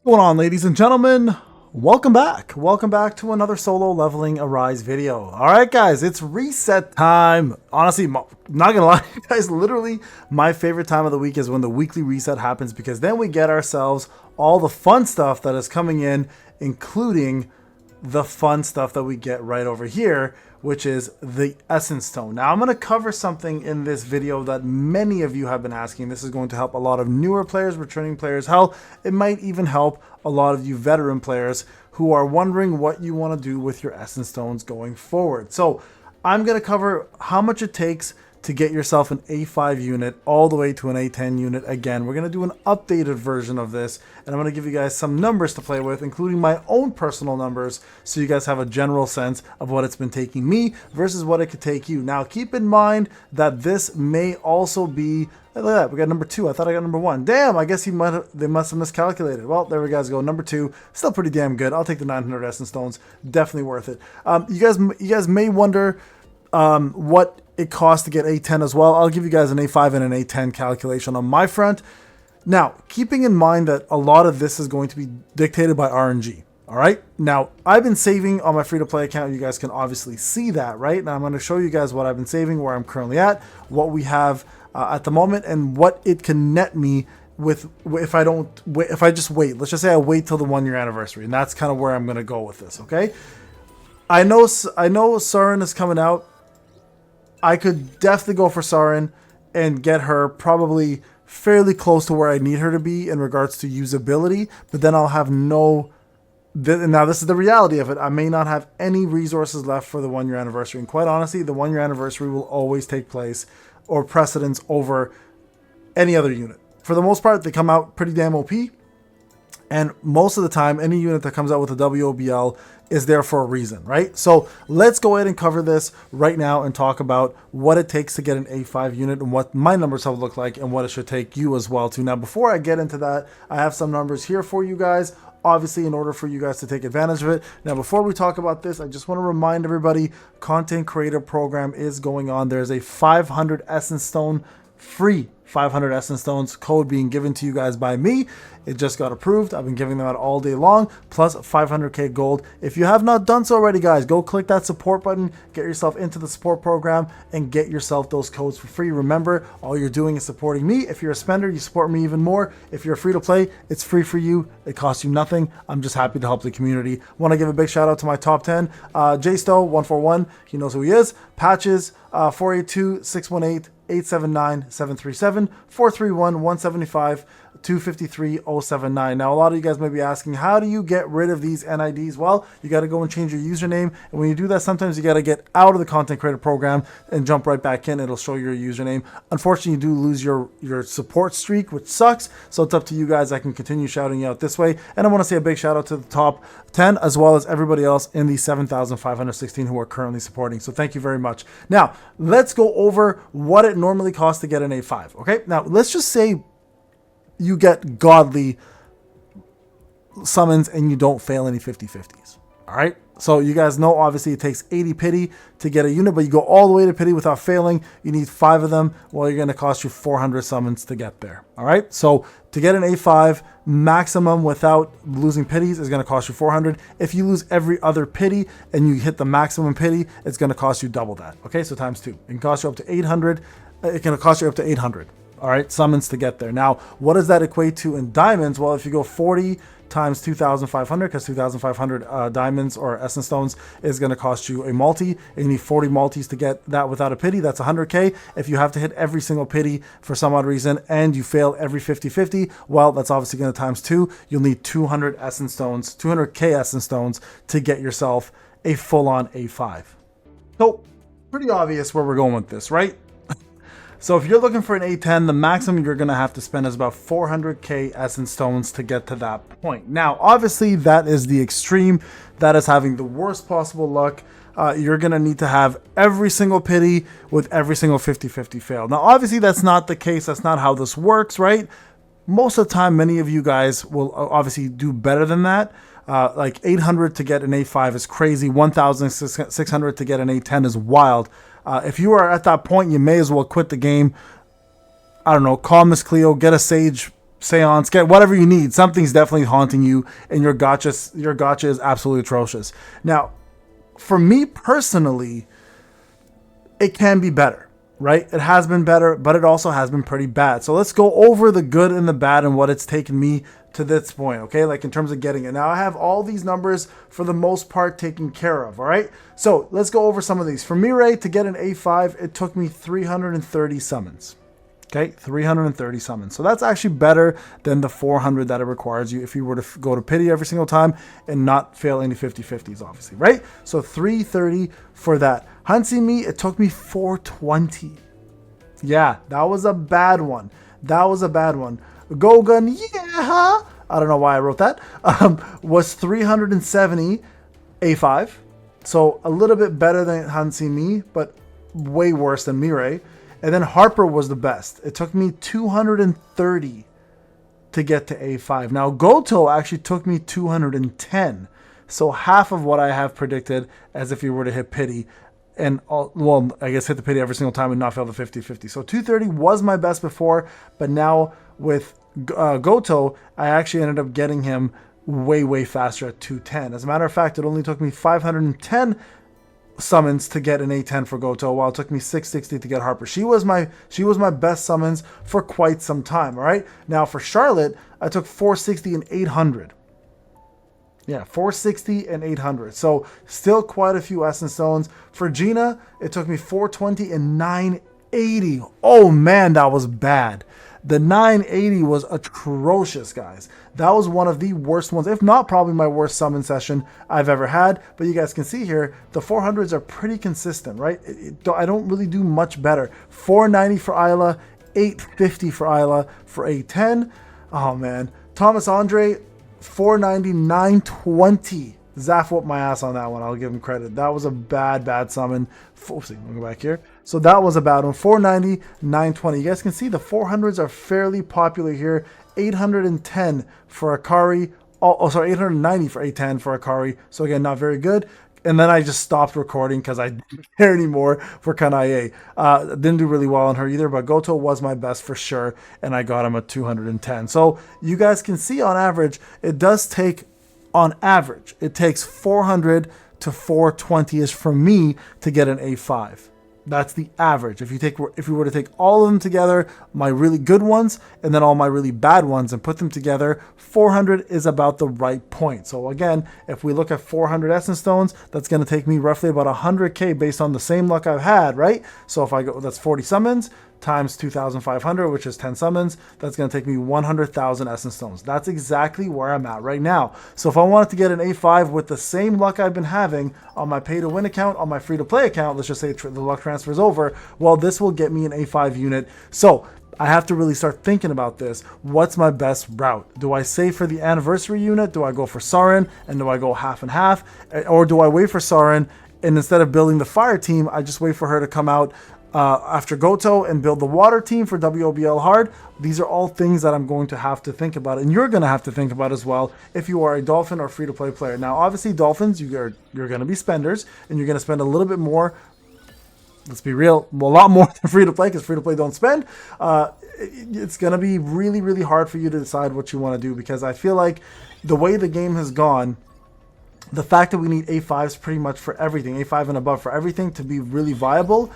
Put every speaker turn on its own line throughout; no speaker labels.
What's going on, ladies and gentlemen? Welcome back to another solo leveling Arise video. All right, guys, it's reset time. Honestly, not gonna lie, guys, literally my favorite time of the week is when the weekly reset happens, because then we get ourselves all the fun stuff that is coming in, including the fun stuff that we get right over here, which is the Essence Stone. Now, I'm going to cover something in this video that many of you have been asking. This is going to help a lot of newer players, returning players. Hell, it might even help a lot of you veteran players who are wondering what you want to do with your Essence Stones going forward. So I'm going to cover how much it takes to get yourself an A5 unit all the way to an A10 unit. Again, we're going to do an updated version of this, and I'm going to give you guys some numbers to play with, including my own personal numbers, so you guys have a general sense of what it's been taking me versus what it could take you. Now, keep in mind that this may also be, look at that, we got number 2. I thought I got number 1. Damn, I guess they must have miscalculated. Well, there we guys go. Number 2, still pretty damn good. I'll take the 900 Essence Stones. Definitely worth it. You guys may wonder what it costs to get A10 as well. I'll give you guys an A5 and an A10 calculation on my front. Now, keeping in mind that a lot of this is going to be dictated by RNG. All right. Now, I've been saving on my free-to-play account. You guys can obviously see that, right? Now, I'm going to show you guys what I've been saving, where I'm currently at, what we have at the moment, and what it can net me with if I just wait. Let's just say I wait till the 1-year anniversary, and that's kind of where I'm going to go with this. Okay. I know Sarin is coming out. I could definitely go for Sarin and get her probably fairly close to where I need her to be in regards to usability, but then I'll have no... Now, this is the reality of it. I may not have any resources left for the 1-year anniversary, and quite honestly, the 1-year anniversary will always take place or precedence over any other unit. For the most part, they come out pretty damn OP, and most of the time, any unit that comes out with a WOBL is there for a reason, right? So let's go ahead and cover this right now and talk about what it takes to get an A5 unit and what my numbers have looked like and what it should take you as well too. Now, before I get into that, I have some numbers here for you guys, obviously, in order for you guys to take advantage of it. Now, before we talk about this, I just want to remind everybody, content creator program is going on. There's a 500 Essence Stone, free 500 Essence Stones code being given to you guys by me. It just got approved. I've been giving them out all day long, plus 500k gold. If you have not done so already, guys, go click that support button, get yourself into the support program, and get yourself those codes for free. Remember, all you're doing is supporting me. If you're a spender, you support me even more. If you're free to play, it's free for you. It costs you nothing. I'm just happy to help the community. Want to give a big shout out to my top 10. JStow141, he knows who he is. Patches, 482 618 879 737 431 175 253 079. Now, a lot of you guys may be asking, how do you get rid of these NIDs? Well, you got to go and change your username, and when you do that, sometimes you got to get out of the content creator program and jump right back in. It'll show your username. Unfortunately, you do lose your support streak, which sucks, so it's up to you guys. I can continue shouting you out this way, and I want to say a big shout out to the top 10 as well as everybody else in the 7,516 who are currently supporting, so thank you very much. Now, let's go over what it normally costs to get an A5. Okay, now let's just say you get godly summons and you don't fail any 50-50s. All right, so you guys know obviously it takes 80 pity to get a unit, but you go all the way to pity without failing. You need 5 of them. Well, you're going to cost you 400 summons to get there. All right, so to get an A5 maximum without losing pities is going to cost you 400. If you lose every other pity and you hit the maximum pity, it's going to cost you double that. Okay, so times 2. It can cost you up to 800. It can cost you up to 800. All right, summons to get there. Now, what does that equate to in diamonds? Well, if you go 40 times 2,500, because 2,500 diamonds or Essence Stones is going to cost you a multi, and you need 40 multis to get that without a pity. That's 100k. If you have to hit every single pity for some odd reason and you fail every 50-50, well, that's obviously going to times 2. You'll need 200 Essence Stones, 200k Essence Stones to get yourself a full-on A5. So, pretty obvious where we're going with this, right? So if you're looking for an A10, the maximum you're going to have to spend is about 400k Essence Stones to get to that point. Now, obviously, that is the extreme. That is having the worst possible luck. You're going to need to have every single pity with every single 50-50 fail. Now, obviously, that's not the case. That's not how this works, right? Most of the time, many of you guys will obviously do better than that. Like 800 to get an A5 is crazy. 1,600 to get an A10 is wild. If you are at that point, you may as well quit the game. I don't know, call Miss Cleo, get a Sage seance, get whatever you need. Something's definitely haunting you, and your gotcha is absolutely atrocious. Now, for me personally, it can be better, right? It has been better, but it also has been pretty bad. So let's go over the good and the bad and what it's taken me to this point, okay? Like in terms of getting it. Now I have all these numbers for the most part taken care of, all right? So let's go over some of these. For me, Ray, to get an A5, it took me 330 summons. Okay, 330 summons. So that's actually better than the 400 that it requires you if you were to go to pity every single time and not fail any 50-50s, obviously, right? So 330 for that. Hansi Me, it took me 420. Yeah, that was a bad one. That was a bad one. Gogun, yeah, I don't know why I wrote that, was 370 A5. So a little bit better than Hansi Me, but way worse than Mirai. And then Harper was the best. It took me 230 to get to A5. Now Goto actually took me 210. So half of what I have predicted as if you were to hit pity. And, well, I guess hit the pity every single time and not fail the 50-50. So 230 was my best before, but now with Goto, I actually ended up getting him way, way faster at 210. As a matter of fact, it only took me 510 summons to get an A10 for Goto, while it took me 660 to get Harper. She was my best summons for quite some time, all right? Now for Charlotte, I took 460 and 800. Yeah, 460 and 800. So still quite a few Essence Stones. For Gina, it took me 420 and 980. Oh man, that was bad. The 980 was atrocious, guys. That was one of the worst ones, if not probably my worst summon session I've ever had. But you guys can see here, the 400s are pretty consistent, right? I don't really do much better. 490 for Isla, 850 for Isla. For A10, oh man. Thomas Andre, 490, 920. Zaf whooped my ass on that one. I'll give him credit. That was a bad summon. Oopsie, let me go back here. So that was a bad one. 490, 920. You guys can see the 400s are fairly popular here. 810 for Akari. Oh, sorry, 890 for A10 for Akari. So again, not very good. And then I just stopped recording because I didn't care anymore for Kanae. Didn't do really well on her either, but Goto was my best for sure, and I got him at 210. So you guys can see on average, it does take, on average, it takes 400 to 420-ish for me to get an A5. That's the average. If you were to take all of them together, my really good ones and then all my really bad ones and put them together, 400 is about the right point. So again, if we look at 400 Essence Stones, that's going to take me roughly about 100k based on the same luck I've had, right? So if I go, that's 40 summons times 2,500, which is 10 summons, that's going to take me 100,000 Essence Stones. That's exactly where I'm at right now. So if I wanted to get an A5 with the same luck I've been having on my pay to win account, on my free to play account, let's just say the luck transfer is over, well, this will get me an A5 unit. So I have to really start thinking about this. What's my best route? Do I save for the anniversary unit? Do I go for Saren? And do I go half and half? Or do I wait for Saren and instead of building the fire team, I just wait for her to come out after Goto and build the water team for WOBL hard? These are all things that I'm going to have to think about, and you're going to have to think about as well if you are a Dolphin or free-to-play player. Now, obviously, Dolphins, you're going to be spenders, and you're going to spend a little bit more. Let's be real, a lot more than free-to-play, because free-to-play don't spend. It's going to be really, really hard for you to decide what you want to do, because I feel like the way the game has gone, the fact that we need A5s pretty much for everything, A5 and above for everything to be really viable,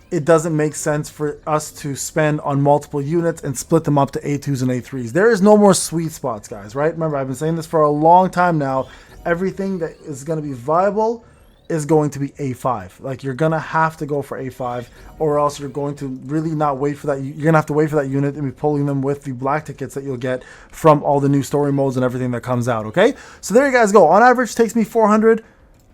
it doesn't make sense for us to spend on multiple units and split them up to A2s and A3s. There is no more sweet spots, guys, right? Remember, I've been saying this for a long time now. Everything that is going to be viable is going to be A5. Like, you're going to have to go for A5, or else you're going to really not wait for that. You're going to have to wait for that unit and be pulling them with the black tickets that you'll get from all the new story modes and everything that comes out, okay? So there you guys go. On average, it takes me 400.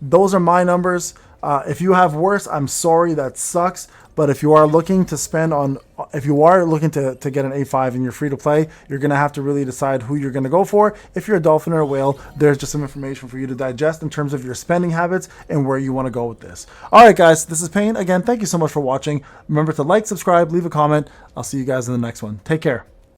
Those are my numbers. If you have worse, I'm sorry, that sucks. But if you are looking to spend on, if you are looking to get an A5 and you're free to play, you're going to have to really decide who you're going to go for. If you're a Dolphin or a Whale, there's just some information for you to digest in terms of your spending habits and where you want to go with this. All right, guys, this is Payne. Again, thank you so much for watching. Remember to like, subscribe, leave a comment. I'll see you guys in the next one. Take care.